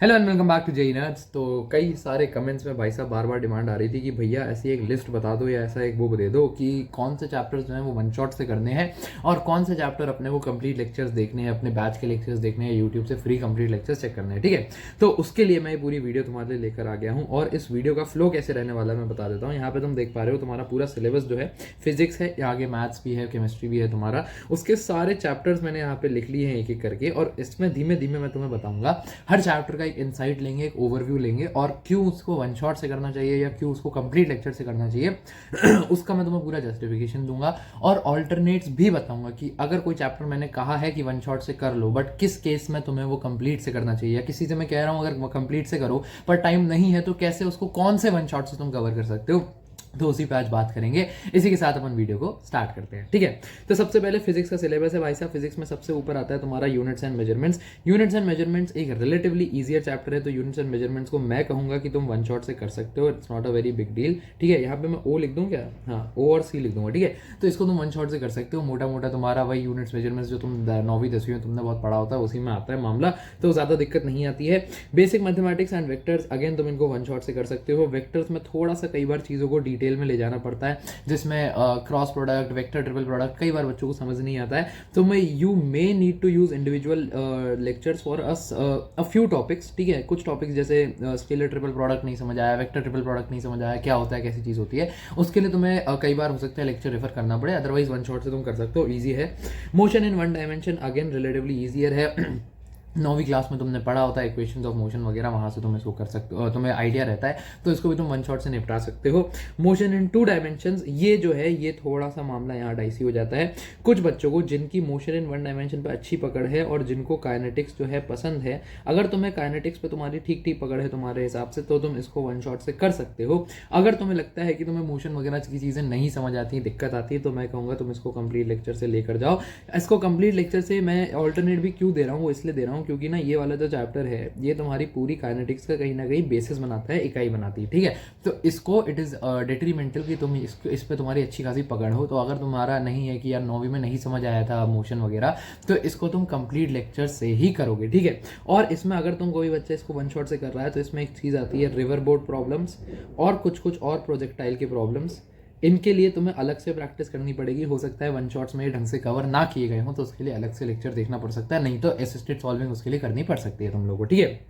Hello and welcome back to JEE nerds. तो कई सारे कमेंट्स में भाई साहब बार बार डिमांड आ रही थी कि भैया ऐसी एक लिस्ट बता दो या ऐसा एक बुक दे दो कि कौन से चैप्टर्स जो हैं वो वन शॉट से करने हैं और कौन से चैप्टर अपने को कंप्लीट लेक्चर्स देखने हैं, अपने बैच के लेक्चर्स देखने हैं, यूट्यूब से फ्री कंप्लीट लेक्चर्स चेक करने हैं। ठीक है, तो उसके लिए मैं पूरी वीडियो तुम्हारे लिए लेकर आ गया हूँ और इस वीडियो का फ्लो कैसे रहने वाला है मैं बता देता हूँ। यहाँ पे तुम देख पा रहे हो तुम्हारा पूरा सिलेबस जो है फिजिक्स है, आगे मैथ्स भी है, केमिस्ट्री भी है तुम्हारा, उसके सारे चैप्टर्स मैंने यहाँ पे लिख लिए हैं एक एक करके और इसमें धीमे धीमे मैं तुम्हें बताऊंगा। हर चैप्टर का एक इंसाइट लेंगे, एक ओवरव्यू लेंगे और क्यों उसको वन शॉट से करना चाहिए या क्यों उसको कंप्लीट लेक्चर से करना चाहिए उसका मैं तुम्हें पूरा जस्टिफिकेशन दूंगा और ऑल्टरनेट्स भी बताऊंगा कि अगर कोई चैप्टर मैंने कहा है कि वन शॉट से कर लो बट किस केस में तुम्हें वो कंप्लीट से करना चाहिए, या किसी से मैं कह रहा हूं अगर कंप्लीट से करो पर टाइम नहीं है तो कैसे उसको कौन से वन शॉट से तुम कवर कर सकते हो, तो उसी पे आज बात करेंगे। इसी के साथ अपन वीडियो को स्टार्ट करते हैं। ठीक है, तो सबसे पहले फिजिक्स का सिलेबस है भाई साहब। फिजिक्स में सबसे ऊपर आता है तुम्हारा units and measurements. Units and measurements एक रिलेटिवली ईजियर चैप्टर है, तो यूनिट्स एंड मेजरमेंट्स को मैं कहूंगा कि तुम वन शॉट से कर सकते हो। It's not a very big deal. ठीक है, यहाँ पे मैं ओ लिख दूँ क्या? हाँ, ओ और सी लिख दूंगा। ठीक है, तो इसको तुम वन शॉट से कर सकते हो। मोटा मोटा तुम्हारा वही यूनिट्स मेजरमेंट्स जो तुम 9वीं 10वीं में तुमने बहुत पढ़ा होता है उसी में आता है मामला, तो ज़्यादा दिक्कत नहीं आती है। Basic mathematics and vectors again तुम इनको वन शॉट से कर सकते हो। वेक्टर्स में थोड़ा सा कई बार चीज़ों को डिटेल में ले जाना पड़ता है, जिसमें cross product, vector triple product कई बार बच्चों को समझ नहीं आता है, तो मैं you may need to use individual lectures for us a few topics. ठीक है, कुछ टॉपिक्स जैसे स्केलर ट्रिपल प्रोडक्ट नहीं समझ आया, वेक्टर ट्रिपल प्रोडक्ट नहीं समझ आया, क्या होता है, कैसी चीज़ होती है, उसके लिए तुम्हें कई बार हो सकता है लेक्चर रेफर करना पड़े, अदरवाइज वन शॉट से तुम कर सकते हो, ईजी है। Motion in one dimension again relatively easier है। 9वीं क्लास में तुमने पढ़ा होता है इक्वेशंस ऑफ मोशन वगैरह, वहाँ से तुम इसको कर सकते हो, तुम्हें आइडिया रहता है, तो इसको भी तुम वन शॉट से निपटा सकते हो। मोशन इन टू डायमेंशंस ये जो है ये थोड़ा सा मामला यहाँ डाइसी हो जाता है। कुछ बच्चों को जिनकी मोशन इन वन डायमेंशन पे अच्छी पकड़ है और जिनको काइनेटिक्स जो है पसंद है, अगर तुम्हें काइनेटिक्स पे तुम्हारी ठीक ठीक पकड़ है तुम्हारे हिसाब से, तो तुम इसको वन शॉट से कर सकते हो। अगर तुम्हें लगता है कि तुम्हें मोशन वगैरह की चीज़ें नहीं समझ आती, दिक्कत आती है, तो मैं कहूँगा तुम इसको कंप्लीट लेक्चर से लेकर जाओ। इसको कंप्लीट लेक्चर से मैं ऑल्टरनेट भी क्यों दे रहा हूँ, वो इसलिए दे रहा हूँ क्योंकि ना ये वाला जो चैप्टर है ये तुम्हारी पूरी काइनेटिक्स का कहीं ना कहीं बेसिस बनाता है, इकाई बनाती है। ठीक है, तो इसको इट इज़ डेट्रीमेंटल कि तुम इस पे तुम्हारी अच्छी खासी पकड़ हो, तो अगर तुम्हारा नहीं है कि यार 9वीं में नहीं समझ आया था मोशन वगैरह, तो इसको तुम कंप्लीट लेक्चर से ही करोगे। ठीक है, और इसमें अगर तुम कोई बच्चा इसको वन शॉट से कर रहा है तो इसमें एक चीज़ आती है रिवर बोर्ड प्रॉब्लम्स और कुछ और प्रोजेक्टाइल के प्रॉब्लम्स। इनके लिए तुम्हें अलग से प्रैक्टिस करनी पड़ेगी। हो सकता है वन शॉट्स में ये ढंग से कवर ना किए गए हों, तो उसके लिए अलग से लेक्चर देखना पड़ सकता है, नहीं तो असिस्टेड सॉल्विंग उसके लिए करनी पड़ सकती है तुम लोगों को। ठीक है,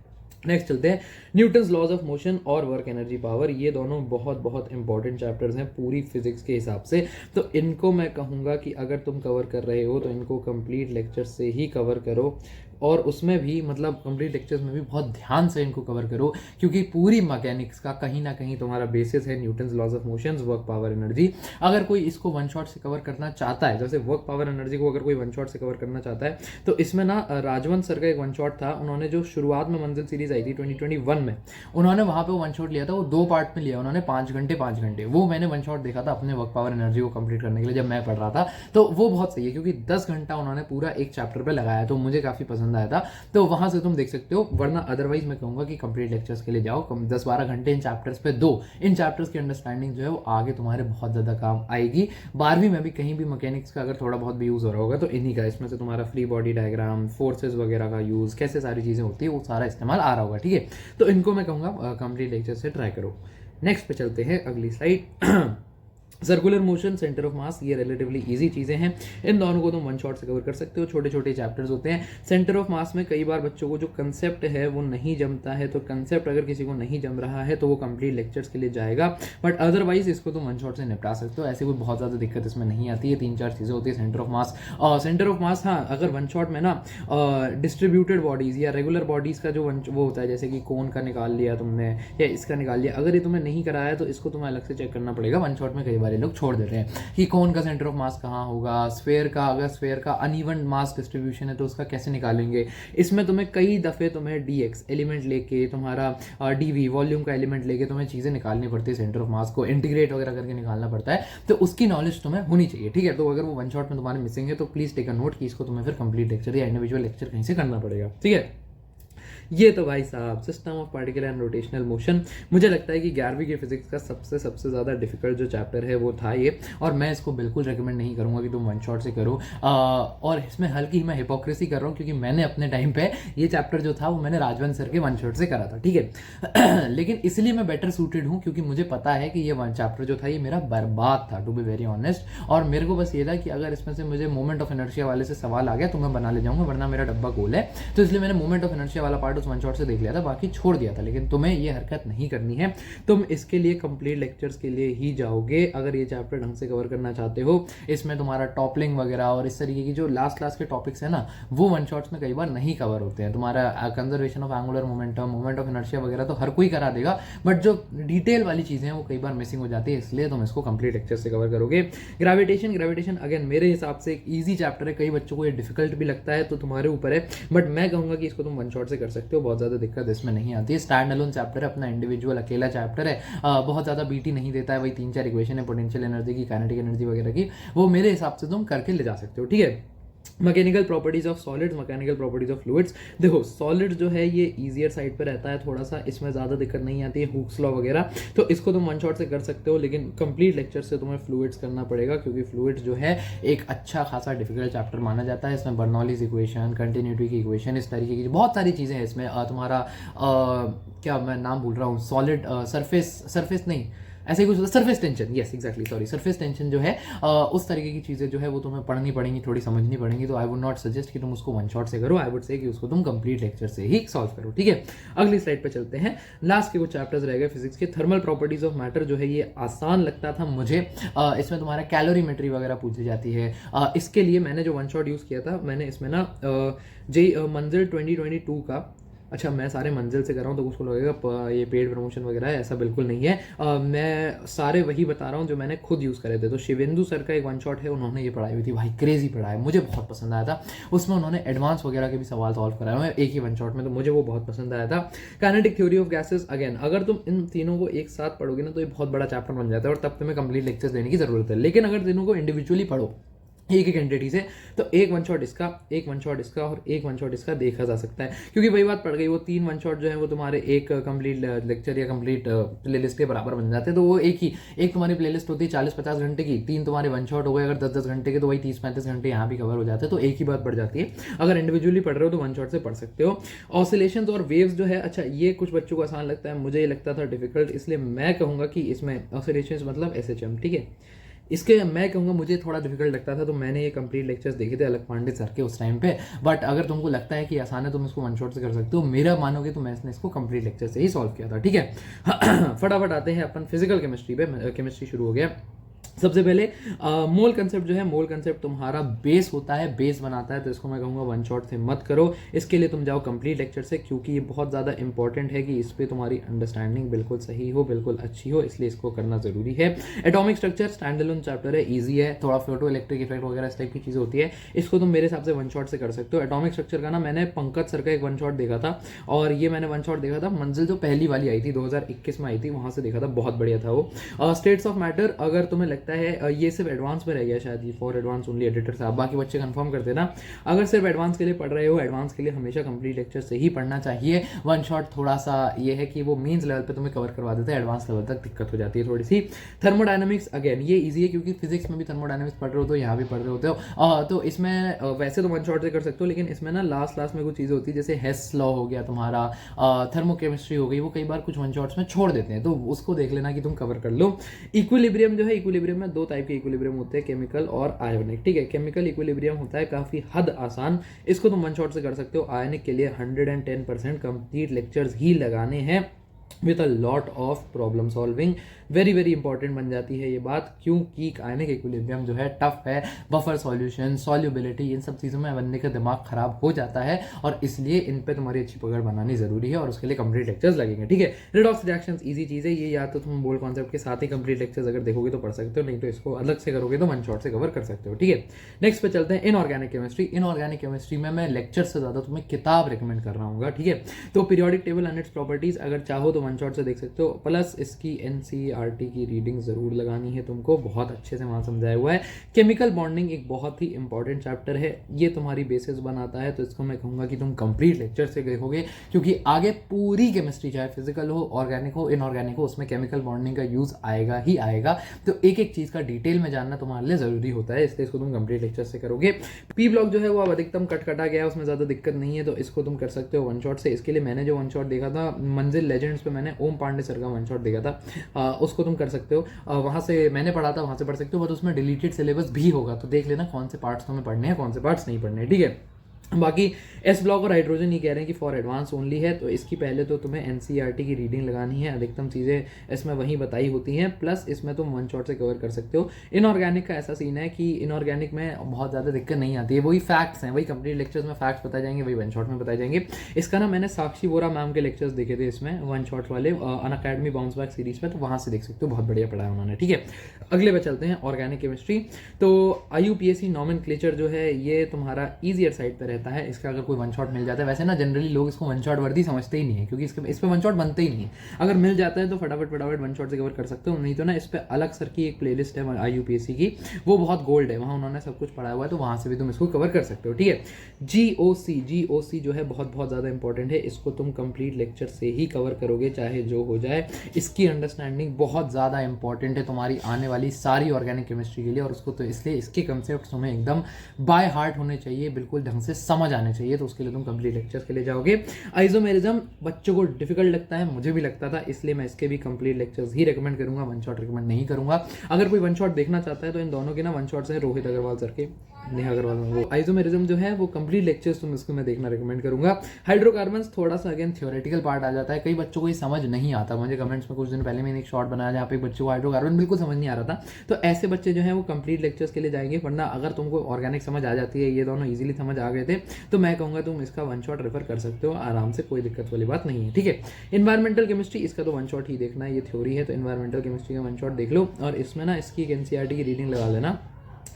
नेक्स्ट चलते हैं न्यूटन्स लॉज ऑफ मोशन और वर्क एनर्जी पावर। ये दोनों बहुत बहुत इंपॉर्टेंट चैप्टर्स हैं पूरी फिजिक्स के हिसाब से, तो इनको मैं कहूँगा कि अगर तुम कवर कर रहे हो तो इनको कंप्लीट लेक्चर से ही कवर करो, और उसमें भी मतलब कंप्लीट लेक्चर्स में भी बहुत ध्यान से इनको कवर करो, क्योंकि पूरी मैकेनिक्स का कहीं ना कहीं तुम्हारा बेसिस है Newton's laws of motions, work power energy. अगर कोई इसको वन शॉट से कवर करना चाहता है, जैसे वर्क पावर एनर्जी को अगर कोई वन शॉट से कवर करना चाहता है, तो इसमें ना राजवंत सर का एक वन शॉट था, उन्होंने जो शुरुआत में मंजिल सीरीज आई थी 2021 में, उन्होंने वहाँ पे वन शॉट लिया था, वो 2 पार्ट में लिया उन्होंने, 5 घंटे। वो मैंने वन शॉट देखा था अपने वर्क पावर एनर्जी को कंप्लीट करने के लिए जब मैं पढ़ रहा था, तो वो बहुत सही है क्योंकि 10 घंटा उन्होंने पूरा एक चैप्टर पे लगाया, तो मुझे काफ़ी पसंद आया था, तो वहाँ से तुम देख सकते हो। वरना अदरवाइज मैं कहूँगा कि कंप्लीट लेक्चर्स के लिए जाओ, 10-12 घंटे इन चैप्टर्स पे दो, इन चैप्टर्स की अंडरस्टैंडिंग जो है वो आगे तुम्हारे बहुत ज़्यादा काम आएगी। 12वीं में भी कहीं भी मैकेनिक्स का अगर थोड़ा बहुत भी यूज़ हो रहा होगा तो इन्हीं का, इसमें से तुम्हारा फ्री बॉडी डायग्राम, फोर्सेज वगैरह का यूज़, कैसे सारी चीज़ें होती है वो सारा इस्तेमाल आ रहा होगा। ठीक है, तो इनको मैं कहूँगा कंप्लीट लेक्चर से ट्राई करो। नेक्स्ट पे चलते हैं, अगली slide. Circular motion, centre of mass, ये रिलेटिवली इजी चीज़ें हैं, इन दोनों को तुम वन शॉट से कवर कर सकते हो। छोटे छोटे चैप्टर्स होते हैं। सेंटर ऑफ मास में कई बार बच्चों को जो कंसेप्ट है वो नहीं जमता है, तो कंसेप्ट अगर किसी को नहीं जम रहा है तो वो कंप्लीट लेक्चर्स के लिए जाएगा, बट अदरवाइज इसको तुम वन शॉट से निपटा सकते हो, ऐसे कोई बहुत ज़्यादा दिक्कत इसमें नहीं आती है। 3-4 चीज़ें होती है centre of mass. Centre of mass हाँ, अगर वन शॉट में ना डिस्ट्रीब्यूटेड बॉडीज़ या रेगुलर बॉडीज़ का जो वो होता है, जैसे कि कोन का निकाल लिया तुमने या इसका निकाल लिया, अगर ये तुम्हें नहीं कराया तो इसको तुम्हें अलग से चेक करना पड़ेगा। वन शॉट में कई बार लोग छोड़ देते हैं कि कौन का सेंटर ऑफ मास कहाँ होगा, स्फेयर का, अगर स्फेयर का अनइवन मास डिस्ट्रीब्यूशन है तो उसका कैसे निकालेंगे। इसमें तुम्हें कई दफ़े तुम्हें dx एलिमेंट लेके, तुम्हारा dv वॉल्यूम का एलिमेंट लेके तुम्हें चीज़ें निकालनी पड़ती है, सेंटर ऑफ मास को इंटीग्रेट वगैरह करके निकालना पड़ता है, तो उसकी नॉलेज तुम्हें होनी चाहिए। ठीक है, तो अगर वो वन शॉट में तुम्हारे मिसिंग है तो प्लीज़ टेक अ नोट कि इसको तुम्हें फिर कंप्लीट लेक्चर या इंडिविजुअल लेक्चर कहीं से करना पड़ेगा। ठीक है, ये तो भाई साहब system of particle and rotational motion, मुझे लगता है कि 11वीं की फिजिक्स का सबसे ज़्यादा डिफिकल्ट जो चैप्टर है वो था ये, और मैं इसको बिल्कुल रिकमेंड नहीं करूँगा कि तुम वन शॉट से करो। और इसमें हल्की मैं हिपोक्रेसी कर रहा हूँ, क्योंकि मैंने अपने टाइम पे ये चैप्टर जो था वो मैंने राजवंश सर के वन शॉट से करा था, ठीक है। लेकिन इसलिए मैं बेटर सूटेड हूँ क्योंकि मुझे पता है कि ये वन चैप्टर जो था ये मेरा बर्बाद था, टू बी वेरी ऑनेस्ट। और मेरे को बस ये था कि अगर इसमें से मुझे मोमेंट ऑफ इनर्शिया वाले से सवाल आ गया तो मैं बना ले जाऊंगा, वरना मेरा डब्बा गोल है। तो इसलिए मैंने मोमेंट ऑफ इनर्शिया वाला पार्ट उस वन शॉट से देख लिया था, बाकी छोड़ दिया था। लेकिन तुम्हें ये हरकत नहीं करनी है, तुम इसके लिए कंप्लीट लेक्चर्स के लिए ही जाओगे अगर ये चैप्टर ढंग से कवर करना चाहते हो। इसमें तुम्हारा टॉपलिंग वगैरह और इस तरीके की जो लास्ट क्लास के टॉपिक्स है ना, वो वन शॉट्स में कई बार नहीं कवर होते हैं। तुम्हारा conservation of angular momentum, moment of inertia वगैरह तो हर कोई करा देगा, बट जो डिटेल वाली चीजें हैं वो कई बार मिसिंग हो जाती है, इसलिए तुम इसको कंप्लीट लेक्चर से कवर करोगे। ग्रेविटेशन अगेन मेरे हिसाब से एक ईजी चैप्टर है, कई बच्चों को ये डिफिकल्ट भी लगता है, तो तुम्हारे ऊपर है, बट मैं कहूंगा कि इसको तुम वन शॉट से कर सकते हो, बहुत ज्यादा दिक्कत इसमें नहीं आती है। स्टैंड अलोन चैप्टर है, अपना इंडिविजुअल अकेला चैप्टर है, बहुत ज्यादा बीटी नहीं देता है, वही 3-4 इक्वेशन है पोटेंशियल एनर्जी की, काइनेटिक एनर्जी वगैरह की, वो मेरे हिसाब से तुम करके ले जा सकते हो, ठीक है। Mechanical properties of solids, mechanical properties of fluids, देखो सॉलिड जो है ये ईजियर साइड पर रहता है थोड़ा सा, इसमें ज़्यादा दिक्कत नहीं आती है, हुक्स लॉ वगैरह, तो इसको तुम वन शॉट से कर सकते हो। लेकिन कंप्लीट लेक्चर से तुम्हें फ्लूइड्स करना पड़ेगा, क्योंकि फ्लूइड्स जो है एक अच्छा खासा डिफिकल्ट चैप्टर माना जाता है। इसमें बर्नौलीज इक्वेशन, कंटिन्यूटी की इक्वेशन, इस तरीके की बहुत सारी चीज़ें हैं इसमें। तुम्हारा क्या मैं नाम भूल रहा हूँ, सॉलिड सरफेस नहीं, ऐसे ही कुछ surface tension, yes exactly, sorry, surface tension जो है उस तरीके की चीज़ें जो है वो तुम्हें पढ़नी पड़ेंगी, थोड़ी समझनी पड़ेंगी। तो आई वुड नॉट सजेस्ट कि तुम उसको वन शॉट से करो, आई वुड से कि उसको तुम कंप्लीट लेक्चर से ही सॉल्व करो, ठीक है। अगली स्लाइड पे चलते हैं, लास्ट के कुछ चैप्टर्स रह गए फिजिक्स के। थर्मल प्रॉपर्टीज ऑफ मैटर जो है ये आसान लगता था मुझे, इसमें तुम्हारा कैलोरीमेट्री वगैरह पूछी जाती है। इसके लिए मैंने जो वन शॉट यूज़ किया था, मैंने इसमें ना मंजिल 2022 का, अच्छा मैं सारे मंजिल से कर रहा हूँ तो उसको लगेगा ये पेड प्रमोशन वगैरह है, ऐसा बिल्कुल नहीं है। मैं सारे वही बता रहा हूँ जो मैंने खुद यूज़ करे थे। तो शिवेंदु सर का एक वन शॉट है, उन्होंने ये पढ़ाई हुई थी, भाई क्रेजी पढ़ाया, मुझे बहुत पसंद आया था। उसमें उन्होंने एडवांस वगैरह के भी सवाल सॉल्व कराए हुए एक ही वन शॉट में, तो मुझे वो बहुत पसंद आया था। Kinetic theory of gases, again अगर तुम इन तीनों को एक साथ पढ़ोगे ना तो ये बहुत बड़ा चैप्टर बन जाता है, और तब तुम्हें कंप्लीट लेक्चर्स देने की जरूरत है। लेकिन अगर तीनों को इंडिविजुअली पढ़ो एक एक एंटिटी से, तो एक वन शॉट इसका, एक वन शॉट इसका और एक वन शॉट इसका देखा जा सकता है। क्योंकि वही बात पड़ गई, वो 3 वन शॉट जो है वो तुम्हारे एक कंप्लीट लेक्चर या कंप्लीट प्लेलिस्ट के बराबर बन जाते हैं। तो वो एक तुम्हारी प्लेलिस्ट होती है 40-50 घंटे की, 3 तुम्हारे वन शॉट हो गए अगर 10-10 घंटे के, तो वही 30-35 घंटे यहाँ भी कवर हो जाते हैं। तो एक ही बात पड़ जाती है। अगर इंडिविजुअली पढ़ रहे हो तो वन शॉट से पढ़ सकते हो। ऑसिलेशंस और वेव्स जो है, अच्छा ये कुछ बच्चों को आसान लगता है, मुझे ये लगता था डिफिकल्ट, इसलिए मैं कहूँगा कि इसमें ऑसिलेशंस मतलब SHM, ठीक है, इसके मैं कहूँगा मुझे थोड़ा डिफिकल्ट लगता था, तो मैंने ये कंप्लीट लेक्चर्स देखे थे अलग पांडे सर के उस टाइम पे। बट अगर तुमको लगता है कि आसान है तुम इसको वन शॉट से कर सकते हो, मेरा मानोगे तो मैंने इसको कंप्लीट लेक्चर से ही सॉल्व किया था, ठीक है। फटाफट आते हैं अपन फिजिकल केमिस्ट्री पे, केमिस्ट्री शुरू हो गया। सबसे पहले मोल कंसेप्ट जो है, मोल कंसेप्ट तुम्हारा बेस होता है, बेस बनाता है, तो इसको मैं कहूँगा वन शॉट से मत करो। इसके लिए तुम जाओ कंप्लीट लेक्चर से, क्योंकि ये बहुत ज़्यादा इंपॉर्टेंट है कि इस पर तुम्हारी अंडरस्टैंडिंग बिल्कुल सही हो, बिल्कुल अच्छी हो, इसलिए इसको करना जरूरी है। Atomic structure stand alone chapter है, ईजी है, थोड़ा फोटो इलेक्ट्रिक इफेक्ट वगैरह इस टाइप की चीज़ होती है, इसको तुम मेरे हिसाब से वन शॉट से कर सकते हो। एटॉमिक स्ट्रक्चर का ना मैंने पंकज सर का एक वन शॉट देखा था, और ये मैंने वन शॉट देखा था मंजिल जो पहली वाली आई थी 2021 में आई थी, वहाँ से देखा था, बहुत बढ़िया था वो। स्टेट्स ऑफ मैटर, अगर तुम्हें लगता है ये सिर्फ एडवांस में रह गया शायद, ये फॉर एडवांस ओनली एडिटर साहब, बाकी बच्चे कंफर्म करते ना, अगर सिर्फ एडवांस के लिए पढ़ रहे हो, एडवांस के लिए हमेशा कंप्लीट लेक्चर से ही पढ़ना चाहिए। वन शॉट थोड़ा सा ये है कि वो मीन्स लेवल पे तुम्हें कवर करवा देता है, एडवांस लेवल तक दिक्कत हो जाती है थोड़ी सी। थर्मोडायनामिक्स, अगेन ये ईजी है, क्योंकि फिजिक्स में भी थर्मोडायनामिक्स पढ़ रहे हो तो यहाँ भी पढ़ रहे होते हो, तो इसमें वैसे तो वन शॉट से कर सकते हो, लेकिन इसमें ना लास्ट में कुछ चीज़ें होती है, जैसे हेस लॉ हो गया तुम्हारा, थर्मोकेमिस्ट्री हो गई, वो कई बार कुछ वन शॉट्स में छोड़ देते हैं, तो उसको देख लेना कि तुम कवर कर लो। इक्विलिब्रियम जो है, इक्विलिब्रियम में 2 टाइप के इक्विलिब्रियम होते हैं, केमिकल और आयोनिक, ठीक है। केमिकल इक्विलिब्रियम होता है काफी हद आसान, इसको तुम वन शॉट से कर सकते हो। आयोनिक के लिए 110% कंप्लीट लेक्चर्स ही लगाने हैं with a lot of problem solving, very very important बन जाती है ये बात, क्योंकि आयनिक इक्विलिब्रियम जो है टफ है, बफर सॉल्यूशन, सॉल्युबिलिटी, इन सब चीज़ों में बनने का दिमाग खराब हो जाता है, और इसलिए इन पे तुम्हारी अच्छी पकड़ बनानी जरूरी है, और उसके लिए कंप्लीट लेक्चर्स लगेंगे, ठीक है। रिडॉक्स रिएक्शंस ईजी चीज़ है ये, या तो तुम बोल्ड कॉन्सेप्ट के साथ ही कंप्लीट लेक्चर्स अगर देखोगे तो पढ़ सकते हो, नहीं तो इसको अलग से करोगे तो वन शॉट से कवर कर सकते हो, ठीक है। नेक्स्ट पे चलते हैं इनऑर्गेनिक केमिस्ट्री। इनऑर्गेनिक केमिस्ट्री में लेक्चर से ज़्यादा तुम्हें किताब रिकमेंड कर रहा हूँ, ठीक है। तो periodic table and its properties, अगर चाहो तो वन वन शॉट से देख सकते हो। प्लस इसकी NCERT की रीडिंग ज़रूर लगानी है तुमको, बहुत अच्छे से वहाँ समझाया हुआ है। केमिकल बॉन्डिंग एक बहुत ही इंपॉर्टेंट चैप्टर है, ये तुम्हारी बेसिस बनाता है, तो इसको मैं कहूँगा कि तुम कंप्लीट लेक्चर से देखोगे, क्योंकि आगे पूरी केमिस्ट्री चाहे फिजिकल हो, ऑर्गेनिक हो, इनऑर्गेनिक हो, उसमें केमिकल बॉन्डिंग का यूज़ आएगा ही आएगा। तो एक एक चीज़ का डिटेल में जानना तुम्हारे लिए ज़रूरी होता है, इसलिए इसको तुम कंप्लीट लेक्चर से करोगे। पी ब्लॉक जो है वो अब अधिकतम कटा गया है, उसमें ज़्यादा दिक्कत नहीं है, तो इसको तुम कर सकते हो वन शॉट से। इसके लिए मैंने जो वन शॉट देखा था मंजिल लेजेंड्स पे, मैंने ओम पांडे सर का वन शॉट देखा था, उसको तुम कर सकते हो। वहाँ से मैंने पढ़ा था, वहाँ से पढ़ सकते हो, बट उसमें डिलीटेड सिलेबस भी होगा, तो देख लेना कौन से पार्ट्स तुम्हें पढ़ने हैं, कौन से पार्ट्स नहीं पढ़ने हैं, ठीक है। बाकी एस ब्लॉक और हाइड्रोजन ये कह रहे हैं कि फॉर एडवांस ओनली है, तो इसकी पहले तो तुम्हें NCERT की रीडिंग लगानी है, अधिकतम चीज़ें इसमें वहीं बताई होती हैं, प्लस इसमें तुम वन शॉट से कवर कर सकते हो। इनऑर्गेनिक का ऐसा सीन है कि इनऑर्गेनिक में बहुत ज़्यादा दिक्कत नहीं आती है, वही फैक्ट्स हैं, वही कंप्लीट लेक्चर्स में फैक्ट्स बताए जाएंगे, वही वन शॉट में बताए जाएंगे। इसका ना मैंने साक्षी वोरा मैम के लेक्चर्स देखे थे इसमें वन शॉट वाले अनअकैडमी बाउंस बैक सीरीज में, तो वहाँ से देख सकते हो, बहुत बढ़िया पढ़ा है उन्होंने, ठीक है। अगले पे चलते हैं, ऑर्गेनिक केमिस्ट्री। तो IUPAC नॉमेनक्लेचर जो है ये तुम्हारा ईजियर साइड पर रहता है, इसका अगर कोई वन शॉट मिल जाता है, वैसे ना जनरली लोग इसको वन शॉट वर्दी समझते ही नहीं है, क्योंकि इस पे वन शॉट बनते ही नहीं है। अगर मिल जाता है तो फटाफट वन शॉट से कवर कर सकते हो, नहीं तो ना इस पे अलग सर की एक प्लेलिस्ट है IUPAC की, वो बहुत गोल्ड है, वहाँ उन्होंने सब कुछ पढ़ाया हुआ है, तो वहाँ से भी तुम इसको कवर कर सकते हो, ठीक है। GOC जो है बहुत ज़्यादा इंपॉर्टेंट है, इसको तुम कंप्लीट लेक्चर से ही कवर करोगे, चाहे जो हो जाए। इसकी अंडरस्टैंडिंग बहुत ज़्यादा इंपॉर्टेंट है तुम्हारी आने वाली सारी ऑर्गेनिक केमिस्ट्री के लिए, और उसको तो इसलिए इसके कंसेप्ट तुम्हें एकदम बाय हार्ट होने चाहिए, बिल्कुल ढंग से समझ आने चाहिए, तो उसके लिए तुम कंप्लीट लेक्चर्स के लिए जाओगे। आइसोमेरिज्म बच्चों को डिफिकल्ट लगता है, मुझे भी लगता था, इसलिए मैं इसके भी कंप्लीट लेक्चर्स ही रिकमेंड करूंगा, वन शॉट रिकमेंड नहीं करूंगा। अगर कोई वन शॉट देखना चाहता है तो इन दोनों के ना वन शॉट्स हैं, रोहित अग्रवाल सर के, नेहा अग्रवाल, वो आइसोमेरिज्म जो है वो कंप्लीट लेक्चर्स तुम इसको मैं देखना रिकमेंड करूंगा। हाइड्रोकार्बन्स थोड़ा सा अगेन थ्योरेटिकल पार्ट आ जाता है, कई बच्चों को ये समझ नहीं आता, मुझे कमेंट्स में कुछ दिन पहले मैंने एक शॉर्ट बनाया जहाँ पे बच्चों को हाइड्रोकार्बन बिल्कुल समझ नहीं आ रहा था, तो ऐसे बच्चे जो है वो कंप्लीट लेक्चर्स के लिए जाएंगे। वरना अगर तुमको ऑर्गेनिक समझ आ जाती है, ये दोनों ईजिली समझ आ गए थे, तो मैं कहूँगा तुम इसका वन शॉट रेफर कर सकते हो आराम से, कोई दिक्कत वाली बात नहीं है, ठीक है। इन्वायरमेंटल केमिस्ट्री, इसका तो वन शॉट ही देखना है, ये थ्योरी है, तो इन्वायरमेंटल केमिस्ट्री का वन शॉट देख लो, और इसमें ना इसकी NCERT की रीडिंग लगा लेना।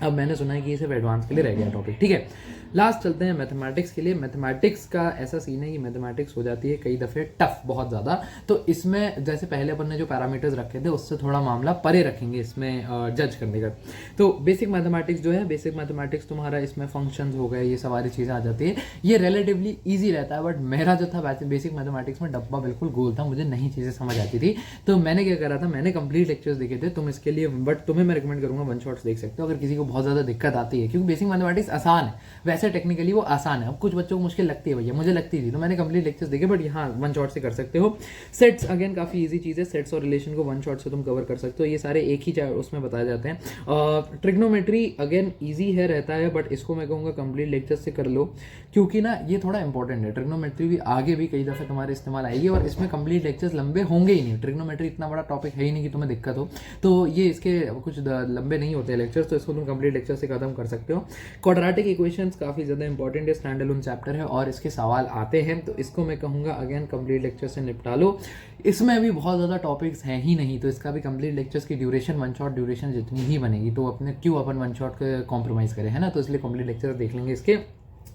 अब मैंने सुना है कि ये सिर्फ एडवांस के लिए रह गया टॉपिक, ठीक है। लास्ट चलते हैं मैथमेटिक्स के लिए। मैथमेटिक्स का ऐसा सीन है कि मैथमेटिक्स हो जाती है कई दफ़े टफ बहुत ज़्यादा, तो इसमें जैसे पहले अपन ने जो पैरामीटर्स रखे थे उससे थोड़ा मामला परे रखेंगे इसमें जज करने का। तो बेसिक मैथमेटिक्स जो है, बेसिक मैथमेटिक्स तुम्हारा इसमें फंक्शंस हो गए, ये सारी चीज़ें आ जाती है, ये रिलेटिवली ईजी रहता है। बट मेरा जो था बेसिक मैथमेटिक्स में डब्बा बिल्कुल गोल था, मुझे नई चीज़ें समझ आती थी, तो मैंने क्या करा था, मैंने कंप्लीट लेक्चर्स देखे थे, तुम इसके लिए, बट तुम्हें मैं रिकमेंड करूँगा वन शॉट्स देख सकते हो अगर किसी को बहुत ज़्यादा दिक्कत आती है, क्योंकि बेसिक मैथमेटिक्स आसान है, वैसे टेक्निकली वो आसान है। अब कुछ बच्चों को मुश्किल लगती है भैया, मुझे लगती थी, तो मैंने कंप्लीट लेक्चर्स देखे, बट यहाँ वन शॉट से कर सकते हो। सेट्स अगेन काफ़ी इजी चीज़ है, सेट्स और रिलेशन को वन शॉट से तुम कवर कर सकते हो, ये सारे एक ही उसमें बताए जाते हैं। ट्रिग्नोमेट्री अगेन ईजी है रहता है, बट इसको मैं कहूँगा कंप्लीट लेक्चर्स से कर लो, क्योंकि ना ये थोड़ा इंपॉर्टेंट है। ट्रिग्नोमेट्री भी आगे भी कई दफ़े तुम्हारे इस्तेमाल आएगी, और इसमें कंप्लीट लेक्चर्स लंबे होंगे ही नहीं। ट्रिग्नोमेट्री इतना बड़ा टॉपिक है ही नहीं कि तुम्हें दिक्कत हो, तो ये इसके कुछ लंबे नहीं होते लेक्चर्स, तो इसको तुम कंप्लीट लेक्चर से खत्म कर सकते हो। क्वाड्रेटिक इक्वेशंस काफ़ी ज़्यादा इंपॉर्टेंट है, स्टैंड अलोन चैप्टर है और इसके सवाल आते हैं, तो इसको मैं कहूँगा अगेन कंप्लीट लेक्चर से निपटा लो। इसमें भी बहुत ज़्यादा टॉपिक्स हैं ही नहीं, तो इसका भी कंप्लीट लेक्चर्स की ड्यूरेशन वन शॉट ड्यूरेशन जितनी ही बनेगी, तो अपने क्यों अपन वन शॉट का कॉम्प्रोमाइज़ करें, है ना। तो इसलिए कंप्लीट लेक्चर देख लेंगे इसके।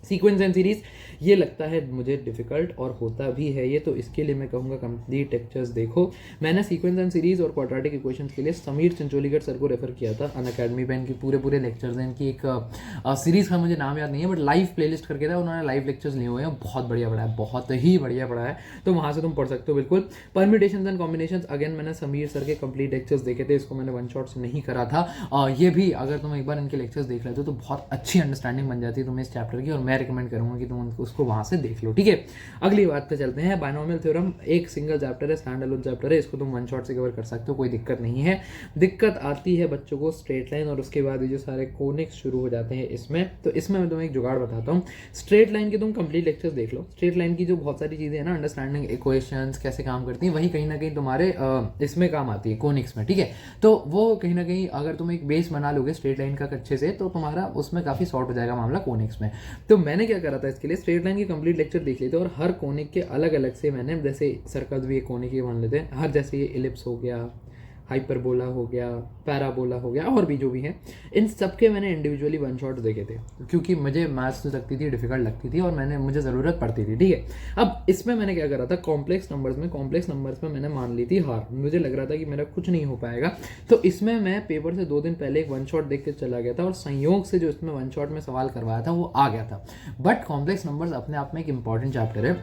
सीक्वेंस एंड सीरीज ये लगता है मुझे डिफिकल्ट, और होता भी है ये, तो इसके लिए मैं कहूँगा कंप्लीट लेक्चर्स देखो। मैंने सीक्वेंस एंड सीरीज और क्वाड्रेटिक इक्वेशंस के लिए समीर चंचोलीकर सर को रेफर किया था, अनअकैडमी पे इनकी पूरे लेक्चर्स हैं, इनकी एक सीरीज़ का मुझे नाम याद नहीं है, बट लाइव प्लेलिस्ट करके था, उन्होंने लाइव लेक्चर्स लिए हुए हैं, बहुत बढ़िया पढ़ा है, बहुत ही बढ़िया पढ़ा है, तो वहाँ से तुम पढ़ सकते हो बिल्कुल। परम्यूटेशंस एंड कॉम्बिनेशंस अगेन मैंने समीर सर के कंप्लीट लेक्चर्स देखे थे, इसको मैंने वन शॉट से नहीं करा था। ये भी अगर तुम एक बार इनके लेक्चर्स देख लेते हो तो बहुत अच्छी अंडरस्टैंडिंग बन जाती है तुम्हें इस चैप्टर की, और मैं रिकमेंड करूँगा कि तुम उसको वहाँ से देख लो, ठीक है। अगली बात पे चलते हैं, बायनोमियल थ्योरम एक सिंगल चैप्टर है, स्टैंड अलोन चैप्टर है, इसको तुम वन शॉट से कवर कर सकते हो, कोई दिक्कत नहीं है। दिक्कत आती है बच्चों को स्ट्रेट लाइन, और उसके बाद ये जो सारे कोनिक्स शुरू हो जाते हैं इसमें, तो इसमें मैं तुम्हें एक जुगाड़ बताता हूँ। स्ट्रेट लाइन के तुम कंप्लीट लेक्चर्स देख लो, स्ट्रेट लाइन की जो बहुत सारी चीज़ें हैं ना, अंडरस्टैंडिंग इक्वेशंस कैसे काम करती हैं, वही कहीं ना कहीं तुम्हारे इसमें काम आती है, कोनिक्स में, ठीक है। तो वो कहीं ना कहीं अगर तुम एक बेस बना लोगे स्ट्रेट लाइन का अच्छे से, तो तुम्हारा उसमें काफ़ी सॉर्ट हो जाएगा मामला कोनिक्स में। तो मैंने क्या करा था, इसके लिए स्ट्रेट लाइन की कंप्लीट लेक्चर देख लेते, और हर कोनिक के अलग अलग से मैंने, जैसे सर्कल भी एक कोनिक ही मान लेते हैं, हर जैसे ये इलिप्स हो गया, हाइपरबोला हो गया, पैराबोला हो गया, और भी जो भी हैं, इन सब के मैंने इंडिविजुअली वन शॉट देखे थे, क्योंकि मुझे मैथ्स लगती थी डिफिकल्ट लगती थी और मुझे ज़रूरत पड़ती थी, ठीक है। अब इसमें मैंने क्या करा था, कॉम्प्लेक्स नंबर्स में मैंने मान ली थी हार, मुझे लग रहा था कि मेरा कुछ नहीं हो पाएगा। तो इसमें मैं पेपर से 2 दिन पहले एक वन शॉट देख के चला गया था और संयोग से जो इसमें वन शॉट में सवाल करवाया था वो आ गया था। बट कॉम्प्लेक्स नंबर्स अपने आप में एक इंपॉर्टेंट चैप्टर है।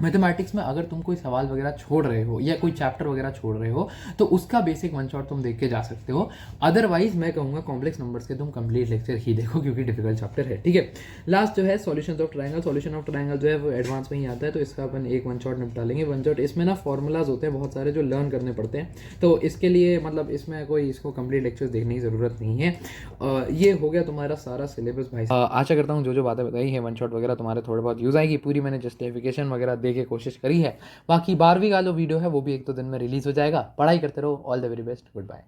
मैथमेटिक्स में अगर तुम कोई सवाल वगैरह छोड़ रहे हो या कोई चैप्टर वगैरह छोड़ रहे हो तो उसका बेसिक वन शॉट तुम देख के जा सकते हो। अदरवाइज मैं कहूँगा कॉम्प्लेक्स नंबर्स के तुम कंप्लीट लेक्चर ही देखो, क्योंकि डिफिकल्ट चैप्टर है, ठीक है। लास्ट जो है सॉल्यूशंस ऑफ ट्रायंगल जो है वो एडवांस में ही आता है, तो इसका अपन एक वन शॉट निपटा लेंगे। वन शॉट इसमें ना फॉर्मूलाज होते हैं बहुत सारे जो लर्न करने पड़ते हैं, तो इसके लिए मतलब इसमें कोई इसको कंप्लीट लेक्चर देखने की ज़रूरत नहीं है। ये हो गया तुम्हारा सारा सिलेबस भाई। आशा करता हूँ जो बातें बताई है वन शॉट वगैरह तुम्हारे थोड़े बहुत यूज़ आएगी। पूरी मैंने जस्टिफिकेशन वगैरह दे के कोशिश करी है। बाकी 12वीं का जो वीडियो है वो भी 1-2 दिन में रिलीज़ हो जाएगा। पढ़ाई करते रहो। All the very best. Good bye.